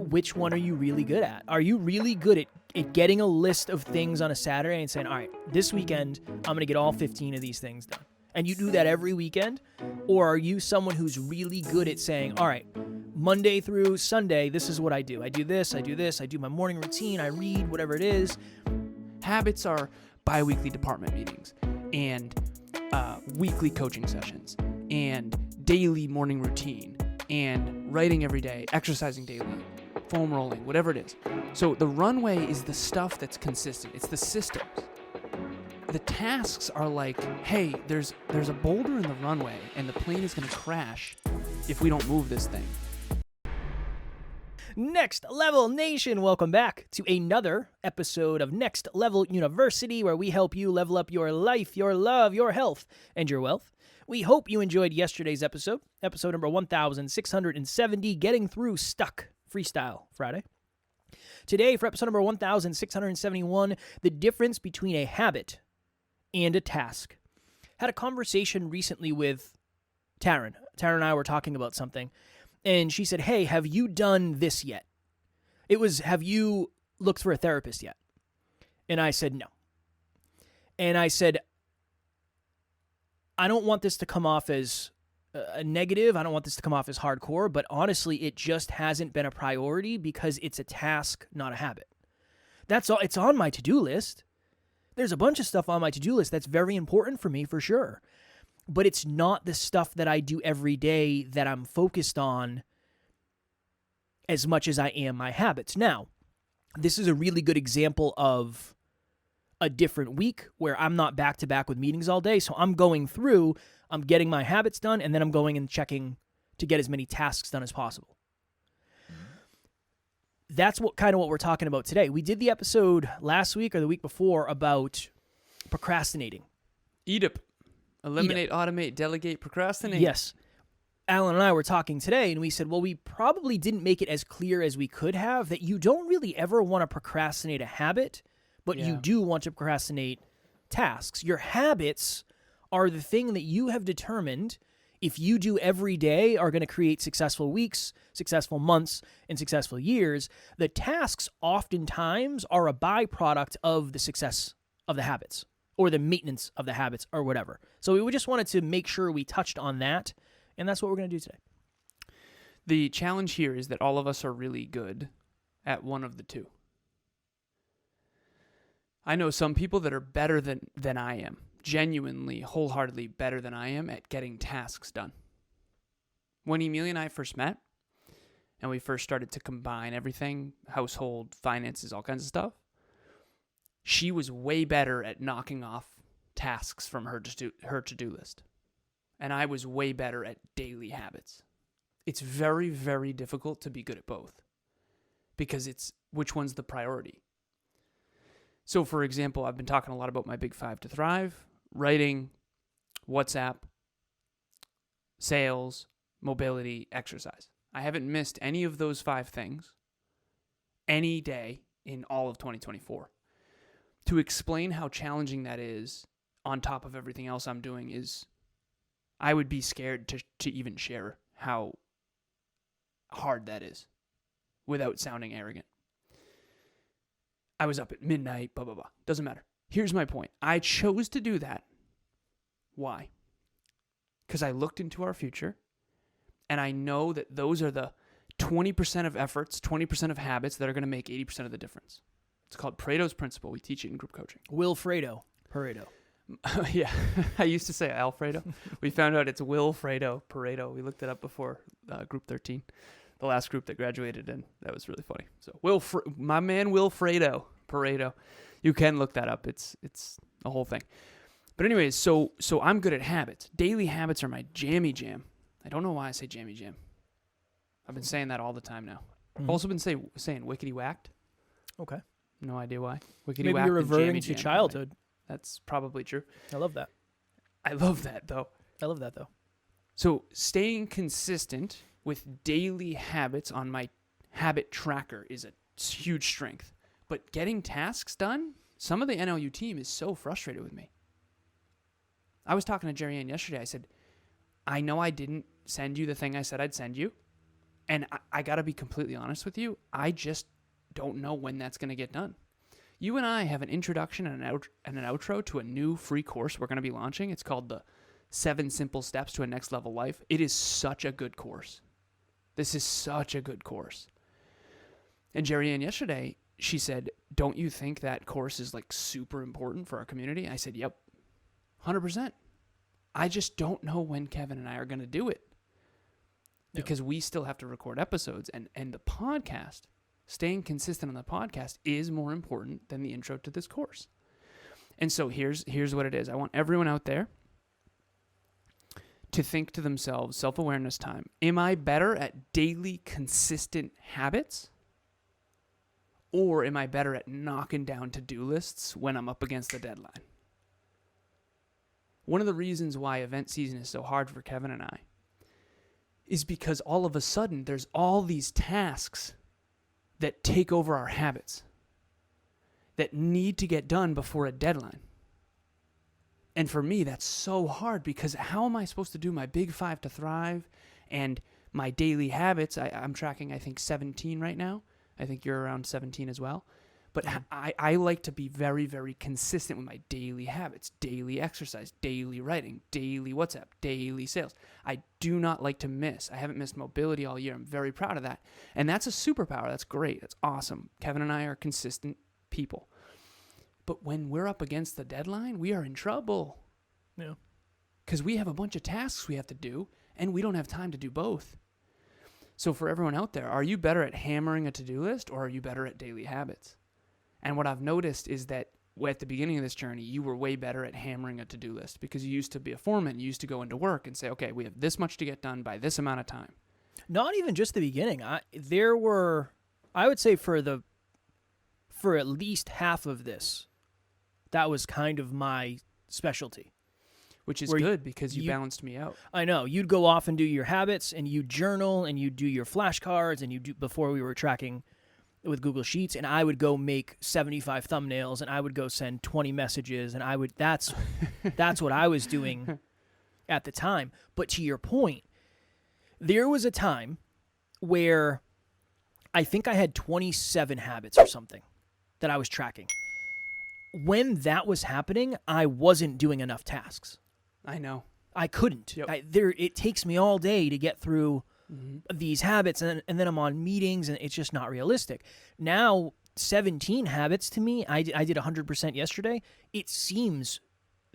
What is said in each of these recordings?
which one are you really good at? Are you really good at getting a list of things on a Saturday and saying, all right, this weekend, I'm going to get all 15 of these things done? And you do that every weekend? Or are you someone who's really good at saying, all right, Monday through Sunday, this is what I do. I do this, I do my morning routine, I read, whatever it is. Habits are bi-weekly department meetings and weekly coaching sessions and daily morning routine and writing every day, exercising daily, foam rolling, whatever it is. So the runway is the stuff that's consistent. It's the systems. The tasks are like, hey, there's a boulder in the runway and the plane is going to crash if we don't move this thing. Next Level Nation, welcome back to another episode of Next Level University, where we help you level up your life, your love, your health, and your wealth. We hope you enjoyed yesterday's episode number 1670, Getting Through Stuck Freestyle Friday. Today, for episode number 1671, the difference between a habit and a task. Had a conversation recently with Taryn. Taryn and I were talking about something. And she said, hey, have you done this yet? It was, have you looked for a therapist yet? And I said, no. And I said, I don't want this to come off as a negative. I don't want this to come off as hardcore. But honestly, it just hasn't been a priority because it's a task, not a habit. That's all. It's on my to-do list. There's a bunch of stuff on my to-do list that's very important for me, for sure. But it's not the stuff that I do every day that I'm focused on as much as I am my habits. Now, this is a really good example of a different week where I'm not back-to-back with meetings all day. So I'm going through, I'm getting my habits done, and then I'm going and checking to get as many tasks done as possible. That's what we're talking about today. We did the episode last week or the week before about procrastinating. EDIP. Eliminate, automate, delegate, procrastinate. Yes. Alan and I were talking today, and we said, well, we probably didn't make it as clear as we could have that you don't really ever want to procrastinate a habit, but you do want to procrastinate tasks. Your habits are the thing that you have determined, if you do every day, are going to create successful weeks, successful months, and successful years. The tasks oftentimes are a byproduct of the success of the habits, or the maintenance of the habits, or whatever. So we just wanted to make sure we touched on that, and that's what we're going to do today. The challenge here is that all of us are really good at one of the two. I know some people that are better than I am, genuinely, wholeheartedly better than I am at getting tasks done. When Emilia and I first met, and we first started to combine everything, household, finances, all kinds of stuff, she was way better at knocking off tasks from her to-do list. And I was way better at daily habits. It's very, very difficult to be good at both because it's which one's the priority. So, for example, I've been talking a lot about my big 5 to thrive: writing, WhatsApp, sales, mobility, exercise. I haven't missed any of those 5 things any day in all of 2024. To explain how challenging that is on top of everything else I'm doing is, I would be scared to even share how hard that is without sounding arrogant. I was up at midnight, blah, blah, blah. Doesn't matter. Here's my point. I chose to do that. Why? Because I looked into our future, and I know that those are the 20% of efforts, 20% of habits that are going to make 80% of the difference. It's called Pareto's Principle. We teach it in group coaching. Wilfredo Pareto. Yeah, I used to say Alfredo. We found out it's Wilfredo Pareto. We looked it up before Group 13, the last group that graduated, and that was really funny. So my man Wilfredo Pareto. You can look that up. It's a whole thing. But anyways, so I'm good at habits. Daily habits are my jammy jam. I don't know why I say jammy jam. I've been saying that all the time now. I've also been saying wickety whacked. Okay. No idea why. Wickety Maybe whacked. you're reverting to childhood. That's probably true. I love that. I love that, though. So staying consistent with daily habits on my habit tracker is a huge strength. But getting tasks done, some of the NLU team is so frustrated with me. I was talking to Jerry Ann yesterday. I said, I know I didn't send you the thing I said I'd send you. And I got to be completely honest with you. I just don't know when that's going to get done. You and I have an introduction and an outro to a new free course we're going to be launching. It's called the 7 Simple Steps to a Next Level Life. It is such a good course. This is such a good course. And Jerry Ann yesterday, she said, don't you think that course is like super important for our community? I said, yep, 100%. I just don't know when Kevin and I are going to do it. Because we still have to record episodes. And the podcast, staying consistent on the podcast is more important than the intro to this course. And so here's what it is. I want everyone out there to think to themselves, self-awareness time. Am I better at daily consistent habits? Or am I better at knocking down to-do lists when I'm up against the deadline? One of the reasons why event season is so hard for Kevin and I is because all of a sudden there's all these tasks that take over our habits that need to get done before a deadline. And for me, that's so hard because how am I supposed to do my big 5 to thrive and my daily habits? I'm tracking, I think, 17 right now. I think you're around 17 as well. But I like to be very, very consistent with my daily habits, daily exercise, daily writing, daily WhatsApp, daily sales. I do not like to miss. I haven't missed mobility all year. I'm very proud of that. And that's a superpower. That's great. That's awesome. Kevin and I are consistent people. But when we're up against the deadline, we are in trouble. Yeah. Because we have a bunch of tasks we have to do, and we don't have time to do both. So for everyone out there, are you better at hammering a to-do list, or are you better at daily habits? And what I've noticed is that at the beginning of this journey, you were way better at hammering a to-do list because you used to be a foreman. You used to go into work and say, okay, we have this much to get done by this amount of time. Not even just the beginning. I would say for at least half of this, that was kind of my specialty. Which is good because you balanced me out. I know. You'd go off and do your habits, and you journal, and you do your flashcards, and you do before we were tracking with Google Sheets, and I would go make 75 thumbnails, and I would go send 20 messages, and that's what I was doing at the time. But to your point, there was a time where I think I had 27 habits or something that I was tracking. When that was happening, I wasn't doing enough tasks. I know. I couldn't. Yep. It takes me all day to get through these habits, and then I'm on meetings, and it's just not realistic. Now, 17 habits to me, I did 100% yesterday. It seems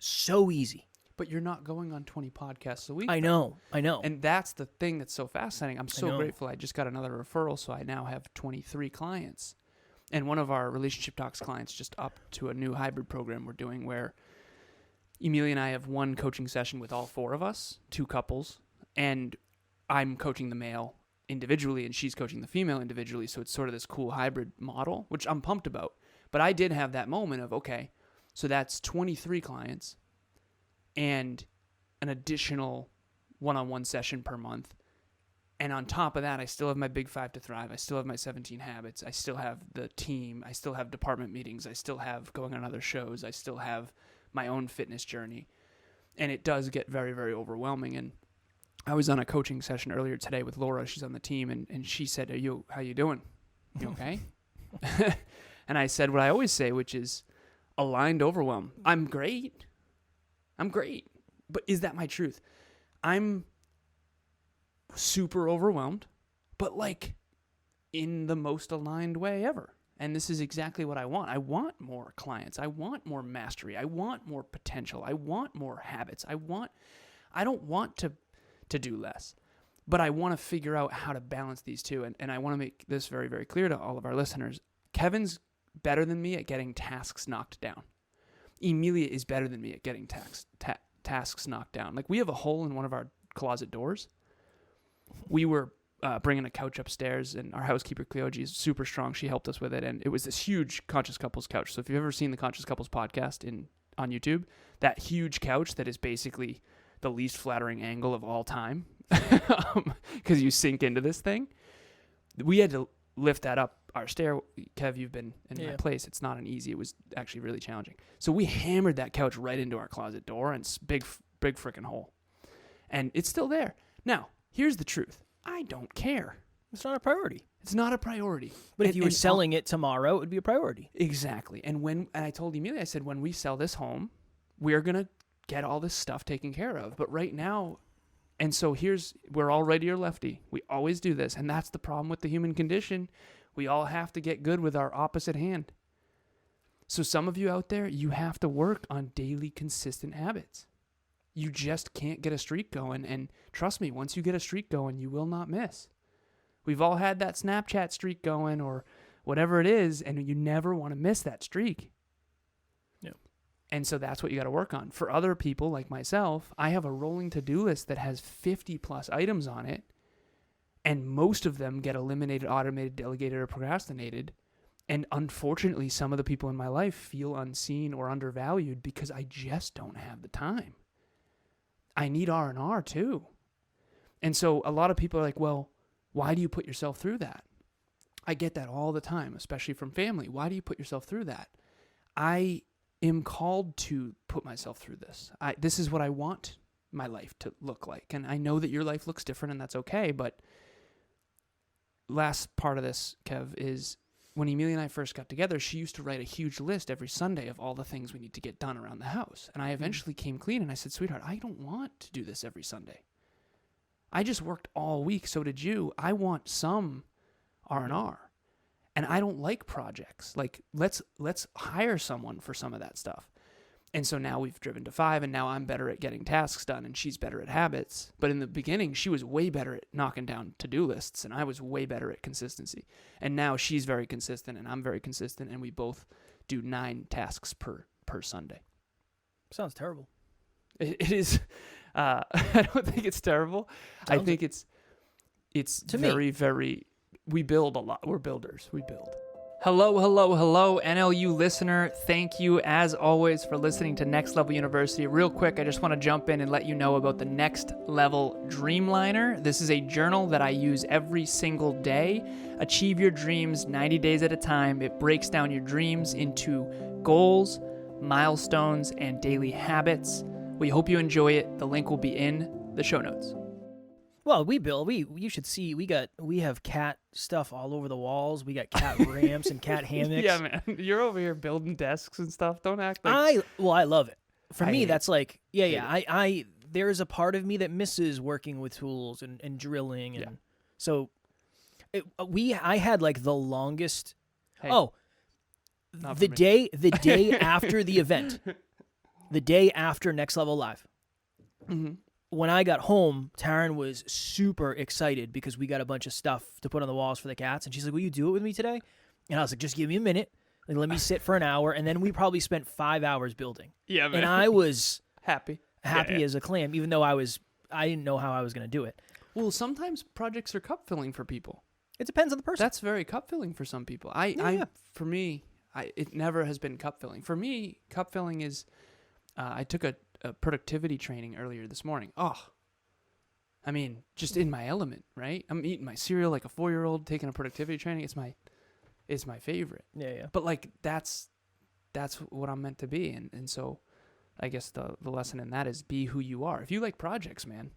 so easy. But you're not going on 20 podcasts a week. I know. And that's the thing that's so fascinating. I'm so grateful. I just got another referral, so I now have 23 clients. And one of our Relationship Talks clients just upped to a new hybrid program we're doing where Emilia and I have one coaching session with all 4 of us, 2 couples, and I'm coaching the male individually and she's coaching the female individually. So it's sort of this cool hybrid model, which I'm pumped about. But I did have that moment of, okay, so that's 23 clients and an additional one-on-one session per month. And on top of that, I still have my big 5 to thrive. I still have my 17 habits. I still have the team. I still have department meetings. I still have going on other shows. I still have my own fitness journey. And it does get very, very overwhelming. And I was on a coaching session earlier today with Laura. She's on the team. And she said, how you doing? You okay? And I said what I always say, which is aligned overwhelm. I'm great. But is that my truth? I'm super overwhelmed, but like in the most aligned way ever. And this is exactly what I want. I want more clients. I want more mastery. I want more potential. I want more habits. I don't want to do less, but I want to figure out how to balance these two. And I want to make this very, very clear to all of our listeners. Kevin's better than me at getting tasks knocked down. Emilia is better than me at getting tasks knocked down. Like we have a hole in one of our closet doors. We were bringing a couch upstairs, and our housekeeper, Cleogi, is super strong. She helped us with it, and it was this huge Conscious Couples couch. So if you've ever seen the Conscious Couples podcast on YouTube, that huge couch that is basically the least flattering angle of all time because you sink into this thing, we had to lift that up our stair. Kev, you've been in my place. It's not an easy. It was actually really challenging. So we hammered that couch right into our closet door, and it's big freaking hole. And it's still there. Now, here's the truth. I don't care. It's not a priority. It's not a priority. But if you were selling it tomorrow, it would be a priority. Exactly. And I told Emilia, I said, when we sell this home, we're going to get all this stuff taken care of. But right now, and so we're all righty or lefty. We always do this. And that's the problem with the human condition. We all have to get good with our opposite hand. So some of you out there, you have to work on daily consistent habits. You just can't get a streak going. And trust me, once you get a streak going, you will not miss. We've all had that Snapchat streak going or whatever it is, and you never want to miss that streak. Yeah. And so that's what you got to work on. For other people like myself, I have a rolling to-do list that has 50 plus items on it, and most of them get eliminated, automated, delegated, or procrastinated. And unfortunately, some of the people in my life feel unseen or undervalued because I just don't have the time. I need R&R too. And so a lot of people are like, well, why do you put yourself through that? I get that all the time, especially from family. Why do you put yourself through that? I am called to put myself through this. This is what I want my life to look like. And I know that your life looks different, and that's okay. But last part of this, Kev, is when Emilia and I first got together, she used to write a huge list every Sunday of all the things we need to get done around the house. And I eventually came clean, and I said, sweetheart, I don't want to do this every Sunday. I just worked all week, so did you. I want some R&R. And I don't like projects. Like, let's hire someone for some of that stuff. And so now we've driven to 5, and now I'm better at getting tasks done, and she's better at habits. But in the beginning, she was way better at knocking down to-do lists, and I was way better at consistency. And now she's very consistent, and I'm very consistent, and we both do 9 tasks per Sunday. Sounds terrible. It is... I don't think it's terrible. I think it's very, very, we build a lot. We're builders. We build. Hello, NLU listener. Thank you, as always, for listening to Next Level University. Real quick, I just want to jump in and let you know about the Next Level Dreamliner. This is a journal that I use every single day. Achieve your dreams 90 days at a time. It breaks down your dreams into goals, milestones, and daily habits. We hope you enjoy it. The link will be in the show notes. Well, you should see, we have cat stuff all over the walls. We got cat ramps and cat hammocks. Yeah, man. You're over here building desks and stuff. Don't act like... I love it. For me, that's like, I there's a part of me that misses working with tools and drilling. And so I had like the longest, the day after the event. The day after Next Level Live, when I got home, Taryn was super excited because we got a bunch of stuff to put on the walls for the cats. And she's like, will you do it with me today? And I was like, just give me a minute. Like, let me sit for an hour. And then we probably spent 5 hours building. Yeah, man. And I was happy as a clam, even though I didn't know how I was going to do it. Well, sometimes projects are cup filling for people. It depends on the person. That's very cup filling for some people. For me, it never has been cup filling. For me, cup filling is... I took a productivity training earlier this morning. I mean, just in my element, right? I'm eating my cereal like a 4-year-old, taking a productivity training. It's my favorite. Yeah. But like that's what I'm meant to be, and so I guess the lesson in that is be who you are. If you like projects, man.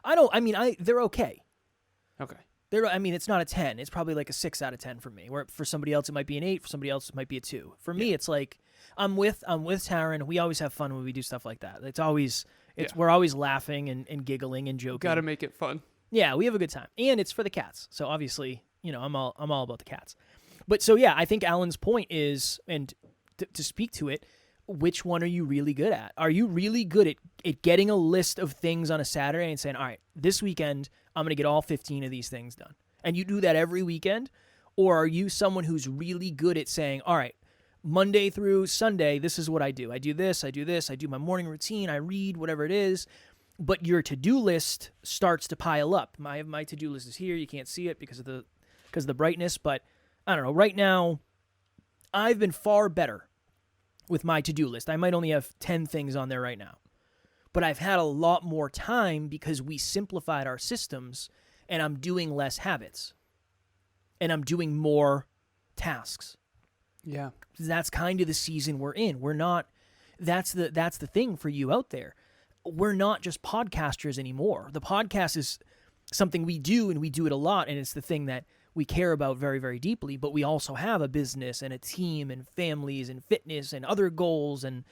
They're okay. Okay. It's not a 10. It's probably like a 6 out of 10 for me. Where for somebody else it might be an 8. For somebody else it might be a 2. For me, it's like I'm with Taryn. We always have fun when we do stuff like that. We're always laughing and giggling and joking. Got to make it fun. Yeah, we have a good time, and it's for the cats. So obviously, I'm all about the cats. But so yeah, I think Alan's point is, and to speak to it, which one are you really good at? Are you really good at getting a list of things on a Saturday and saying, all right, this weekend, I'm going to get all 15 of these things done? And you do that every weekend? Or are you someone who's really good at saying, all right, Monday through Sunday, this is what I do. I do this, I do my morning routine, I read, whatever it is. But your to-do list starts to pile up. My to-do list is here. You can't see it because of the brightness. But I don't know. Right now, I've been far better with my to-do list. I might only have 10 things on there right now. But I've had a lot more time because we simplified our systems, and I'm doing less habits. And I'm doing more tasks. Yeah. That's kind of the season we're in. We're not, that's the thing for you out there. We're not just podcasters anymore. The podcast is, something we do, and we do it a lot, and it's the thing that we care about very, very deeply, but we also have a business and a team and families and fitness and other goals and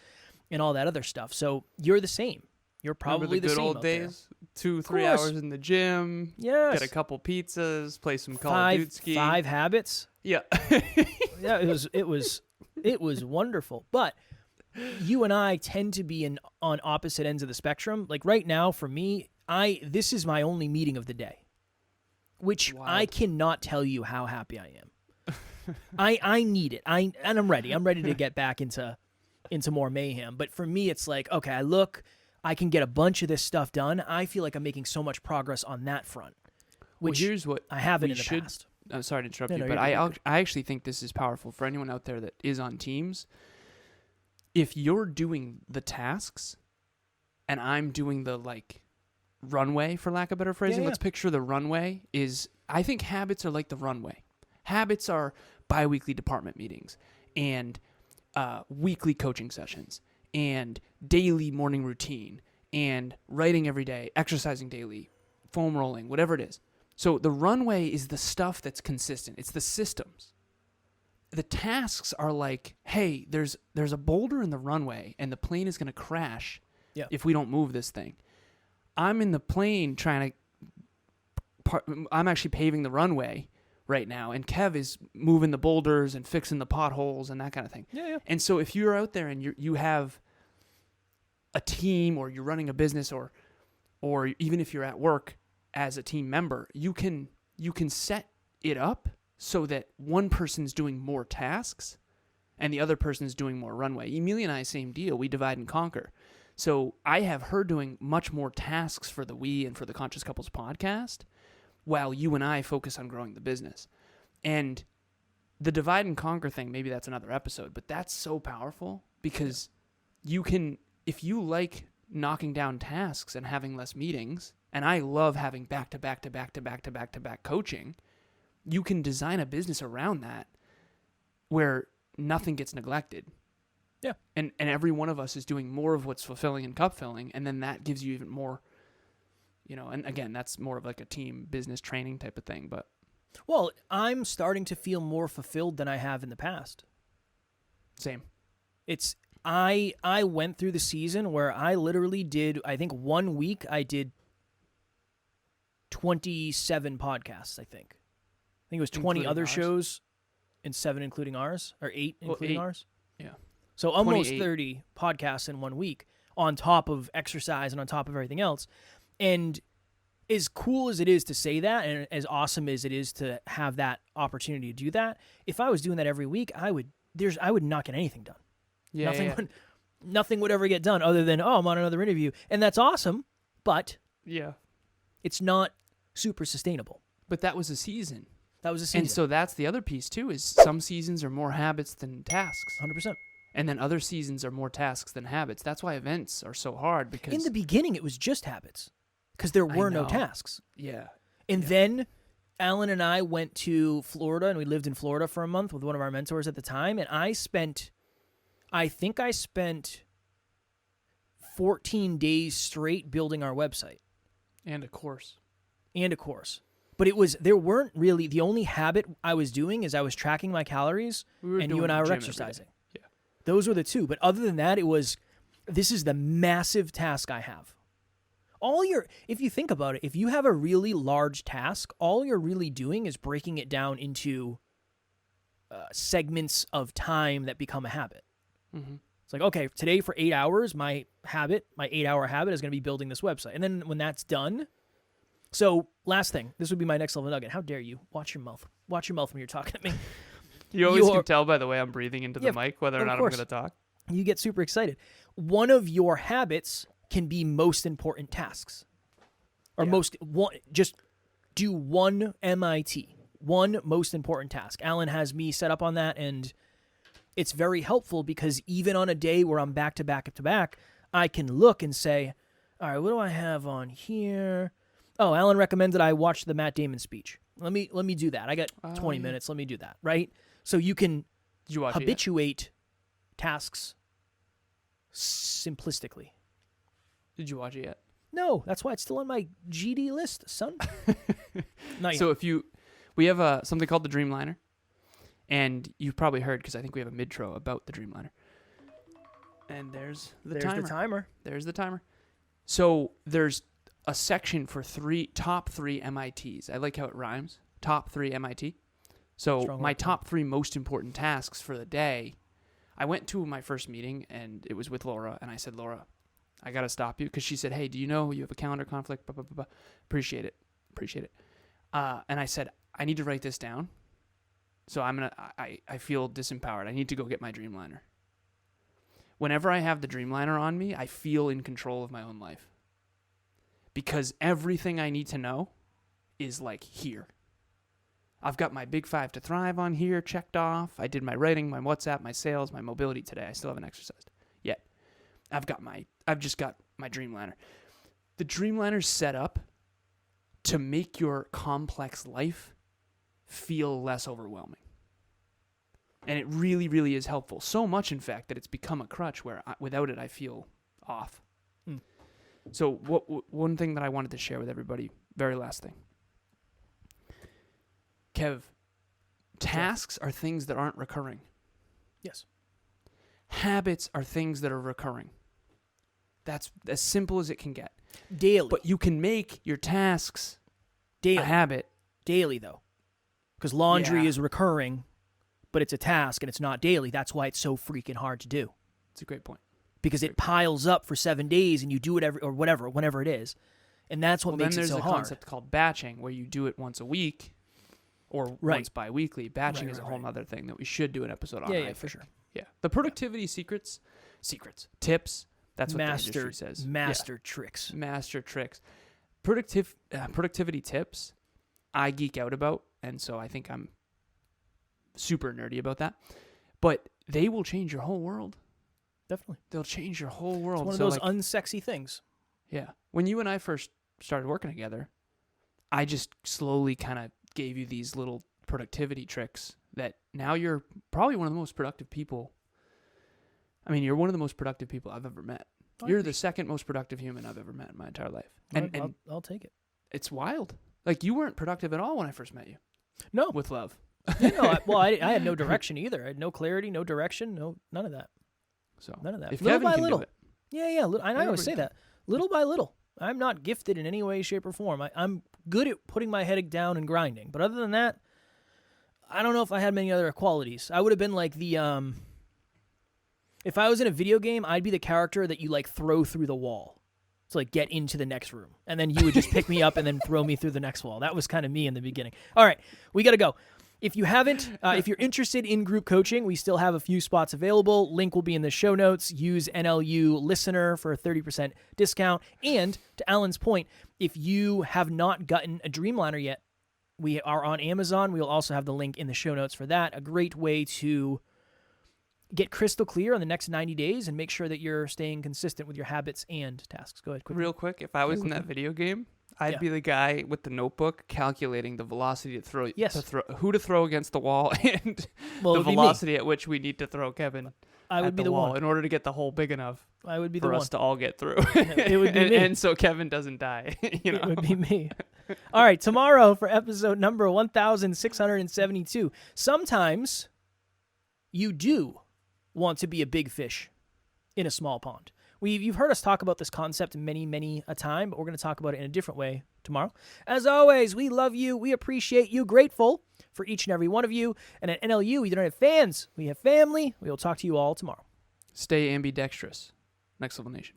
all that other stuff. So you're the same. You're probably the same. Remember the good old days? 2-3 hours in the gym. Yes. Get a couple pizzas, play some Call of Duty. 5 habits. Yeah. Yeah, it was wonderful. But you and I tend to be on opposite ends of the spectrum. Like right now, for me, this is my only meeting of the day, which Wild. I cannot tell you how happy I am. I need it. And I'm ready. I'm ready to get back into more mayhem. But for me, it's like, okay, I can get a bunch of this stuff done. I feel like I'm making so much progress on that front, which here's what I haven't in the past. I'm sorry to interrupt No, you, no, but you're good. I actually think this is powerful for anyone out there that is on teams. If you're doing the tasks and I'm doing the runway, for lack of better phrasing, Yeah. let's picture the runway I think habits are like the runway. Habits are bi-weekly department meetings and weekly coaching sessions and daily morning routine and writing every day, exercising daily, foam rolling, whatever it is. So the runway is the stuff that's consistent. It's the systems. The tasks are like, hey, there's a boulder in the runway and the plane is going to crash if we don't move this thing. I'm in the plane I'm actually paving the runway right now, and Kev is moving the boulders and fixing the potholes and that kind of thing. Yeah. And so if you're out there and you have a team, or you're running a business, or even if you're at work as a team member, you can set it up so that one person's doing more tasks and the other person's doing more runway. Emilia and I, same deal. We divide and conquer. So I have her doing much more tasks for the We and for the Conscious Couples podcast, while you and I focus on growing the business. And the divide and conquer thing, maybe that's another episode, but that's so powerful because you can, if you like knocking down tasks and having less meetings, and I love having back-to-back coaching, you can design a business around that where nothing gets neglected. Yeah. And every one of us is doing more of what's fulfilling and cup filling, and then that gives you even more, and again, that's more of like a team business training type of thing, but. Well, I'm starting to feel more fulfilled than I have in the past. Same. I went through the season where I literally did, I think 1 week I did 27 podcasts, I think. I think it was 20 Including other ours? shows and 7 including ours, or 8 including 8. ours. Yeah. So almost 28. 30 podcasts in 1 week on top of exercise and on top of everything else. And as cool as it is to say that, and as awesome as it is to have that opportunity to do that, if I was doing that every week, I would not get anything done. Yeah. Nothing would ever get done other than, I'm on another interview. And that's awesome, but it's not super sustainable. But that was a season. That was a season. And so that's the other piece too, is some seasons are more habits than tasks. 100%. And then other seasons are more tasks than habits. That's why events are so hard, because In the beginning, it was just habits because there were no know. tasks. Yeah. And then Alan and I went to Florida, and we lived in Florida for a month with one of our mentors at the time. And I think I spent 14 days straight building our website. And a course. But there weren't really, the only habit I was doing is I was tracking my calories, and you and I were exercising. Yeah. Those were the two. But other than that, this is the massive task I have. If you think about it, if you have a really large task, all you're really doing is breaking it down into segments of time that become a habit. Mm-hmm. It's like, okay, today for 8 hours, my 8-hour habit is going to be building this website. And then when that's done, so last thing, this would be my next level nugget. How dare you? Watch your mouth. Watch your mouth when you're talking to me. You always can tell by the way I'm breathing into the mic whether or not I'm going to talk. You get super excited. One of your habits can be most important tasks. Or just do one MIT, one most important task. Alan has me set up on that, and it's very helpful because even on a day where I'm back to back, I can look and say, all right, what do I have on here? Oh, Alan recommends that I watch the Matt Damon speech. Let me do that. I got 20 minutes. Let me do that, right? So you can habituate tasks simplistically. Did you watch it yet? No, that's why it's still on my GD list, son. Not yet. So we have something called the Dreamliner, and you've probably heard because I think we have a midtro about the Dreamliner. And there's the timer. There's the timer. So there's a section for top three MITs. I like how it rhymes. Top 3 MIT. So Strong my word. top 3 most important tasks for the day. I went to my first meeting, and it was with Laura, and I said, Laura, I got to stop you, because she said, hey, do you know you have a calendar conflict? Blah, blah, blah, blah. Appreciate it. And I said, I need to write this down. So I feel disempowered. I need to go get my Dreamliner. Whenever I have the Dreamliner on me, I feel in control of my own life. Because everything I need to know is like here. I've got my big 5 to thrive on here checked off. I did my writing, my WhatsApp, my sales, my mobility today. I still haven't exercised yet. I've just got my Dreamliner. The Dreamliner's set up to make your complex life feel less overwhelming. And it really, really is helpful. So much, in fact, that it's become a crutch where without it, I feel off. So one thing that I wanted to share with everybody, very last thing. Kev, tasks are things that aren't recurring. Yes. Habits are things that are recurring. That's as simple as it can get. Daily. But you can make your tasks Daily. a habit. Daily, though. Because laundry Yeah. is recurring, but it's a task and it's not daily. That's why it's so freaking hard to do. It's a great point. Because it piles up for 7 days and you do it whenever it is. And that's what makes it so hard. Then there's a hard. concept called batching, where you do it once a week or once bi-weekly. Batching is a whole other thing that we should do an episode on. Yeah, for sure. Yeah. The productivity secrets, tips, that's what the industry says. Master tricks. Master tricks. Productivity tips, I geek out about, and so I think I'm super nerdy about that. But they will change your whole world. Definitely. They'll change your whole world. It's one of those unsexy things. Yeah. When you and I first started working together, I just slowly kind of gave you these little productivity tricks that now you're probably one of the most productive people. I mean, you're one of the most productive people I've ever met. You're the second most productive human I've ever met in my entire life. And I'll take it. It's wild. Like, you weren't productive at all when I first met you. No. With love. I had no direction either. I had no clarity, no direction, none of that. So none of that. If little Kevin by can little. do it. Yeah. I always say that. Little by little. I'm not gifted in any way, shape, or form. I'm good at putting my head down and grinding. But other than that, I don't know if I had many other qualities. I would have been like the if I was in a video game, I'd be the character that you like throw through the wall to like get into the next room. And then you would just pick me up and then throw me through the next wall. That was kind of me in the beginning. All right, we got to go. If you haven't, if you're interested in group coaching, we still have a few spots available. Link will be in the show notes. Use NLU Listener for a 30% discount. And to Alan's point, if you have not gotten a Dreamliner yet, we are on Amazon. We'll also have the link in the show notes for that. A great way to get crystal clear on the next 90 days and make sure that you're staying consistent with your habits and tasks. Go ahead, quickly. Real quick, if I was in that video game, I'd be the guy with the notebook calculating the velocity to throw, who to throw against the wall, and the velocity at which we need to throw Kevin at the wall in order to get the hole big enough for us to all get through. It would be me. And so Kevin doesn't die. It would be me. All right, tomorrow for episode number 1672. Sometimes you do want to be a big fish in a small pond. You've heard us talk about this concept many a time, but we're going to talk about it in a different way tomorrow. As always, we love you. We appreciate you. Grateful for each and every one of you. And at NLU, we don't have fans. We have family. We will talk to you all tomorrow. Stay ambidextrous. Next Level Nation.